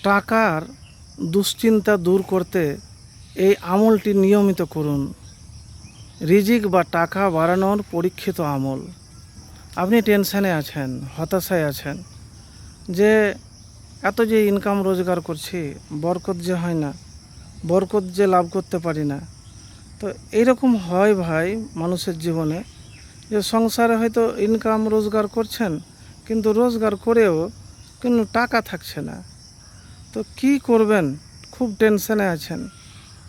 টাকার দুশ্চিন্তা দূর করতে এই আমলটি নিয়মিত করুন। রিজিক বা টাকা বাড়ানোর পরীক্ষিত আমল। আপনি টেনশানে আছেন, হতাশায় আছেন যে এত যে ইনকাম রোজগার করছি, বরকত যে হয় না, বরকত যে লাভ করতে পারি না। তো এইরকম হয় ভাই মানুষের জীবনে, যে সংসারে হয়তো ইনকাম রোজগার করছেন, কিন্তু রোজগার করেও কিন্তু টাকা থাকছে না। তো কি করবেন, খুব টেনশনে আছেন।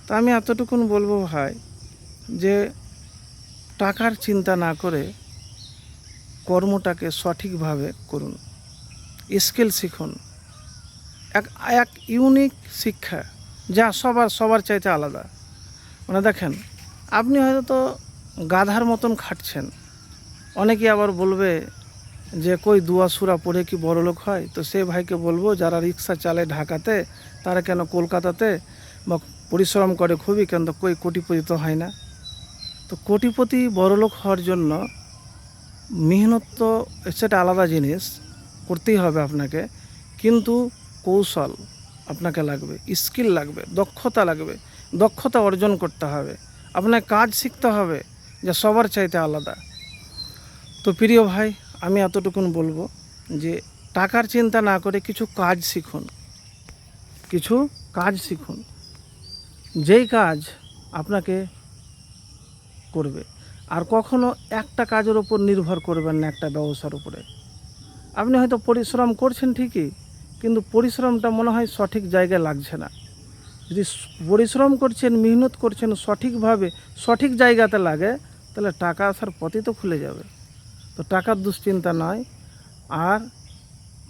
তো আমি এতটুকুন বলবো ভাই, যে টাকার চিন্তা না করে কর্মটাকে সঠিকভাবে করুন, স্কিল শিখুন। এক এক ইউনিক শিক্ষা, যা সবার চাইতে আলাদা। মানে দেখেন, আপনি হয়তো গাধার মতন খাটছেন, অনেকে আবার বলবে যে কই দুয়া সুরা পড়ে কি বড়লোক হয়। তো সে ভাইকে বলবো, যারা রিক্সা চালায় ঢাকাতে, তারা কেন কলকাতাতে বা পরিশ্রম করে খুবই, কেন কই কোটিপতি তো হয় না। তো কোটিপতি বড়লোক হওয়ার জন্য মেহনত তো সেটা আলাদা জিনিস, করতেই হবে আপনাকে, কিন্তু কৌশল আপনাকে লাগবে, স্কিল লাগবে, দক্ষতা লাগবে। দক্ষতা অর্জন করতে হবে, আপনাকে কাজ শিখতে হবে যা সবার চাইতে আলাদা। তো প্রিয় ভাই, আমি এতটুকুন বলবো যে টাকার চিন্তা না করে কিছু কাজ শিখুন, কিছু কাজ শিখুন, যেই কাজ আপনাকে করবে। আর কখনো একটা কাজের ওপর নির্ভর করবেন না, একটা ব্যবসার উপরে। আপনি হয়তো পরিশ্রম করছেন ঠিকই, কিন্তু পরিশ্রমটা মনে হয় সঠিক জায়গায় লাগছে না। যদি পরিশ্রম করছেন, মেহনত করছেন, সঠিকভাবে সঠিক জায়গাতে লাগে, তাহলে টাকা আসার পথই তো খুলে যাবে। তো টাকার দুশ্চিন্তা নয়। আর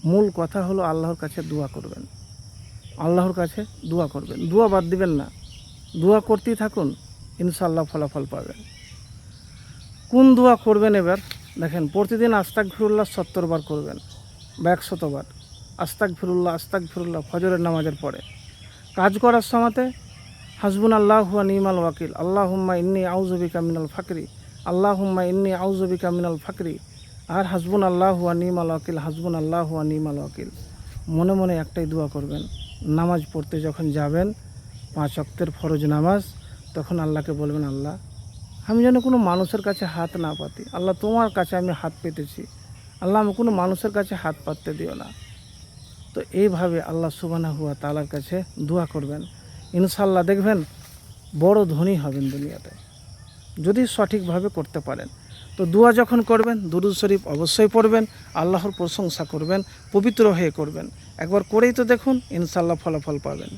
মূল কথা হলো আল্লাহর কাছে দোয়া করবেন, আল্লাহর কাছে দোয়া করবেন, দোয়া বাদ দিবেন না, দোয়া করতেই থাকুন, ইনশাআল্লাহ ফলাফল পাবেন। কোন দোয়া করবেন এবার দেখেন, প্রতিদিন আস্তাগফিরুল্লাহ 70 বার করবেন বা 100 বার। আস্তাগফিরুল্লাহ ফজরের নামাজের পরে। কাজ করার সময়তে হাসবুনাল্লাহু ওয়া নি'মাল ওয়াকিল, আল্লাহুম্মা ইন্নী আউযু বিকা মিনাল ফাকরি, আল্লাহুম্মা ইন্নী আউযু বিকা মিনাল ফাকরি। আর হাসবুনাল্লাহু ওয়া নি'মাল ওয়াকিল, হাসবুনাল্লাহু ওয়া নি'মাল ওয়াকিল। মনে মনে একটাই দোয়া করবেন, নামাজ পড়তে যখন যাবেন, 5 ওয়াক্তের ফরজ নামাজ, তখন আল্লাহকে বলবেন, আল্লাহ আমি যেন কোনো মানুষের কাছে হাত না পাতি, আল্লাহ তোমার কাছে আমি হাত পেতেছি, আল্লাহ আমি কোনো মানুষের কাছে হাত পাততে দিও না। তো এইভাবে আল্লাহ সুবহানাহু ওয়া তাআলার কাছে দোয়া করবেন, ইনশাআল্লাহ দেখবেন বড় ধনী হবেন দুনিয়াতে, যদি সঠিকভাবে করতে পারেন। তো দোয়া যখন করবেন, দুরূদ শরীফ অবশ্যই পড়বেন, আল্লাহর প্রশংসা করবেন, পবিত্র হয়ে করবেন। একবার করেই তো দেখুন, ইনশাআল্লাহ ফলাফল পাবেন।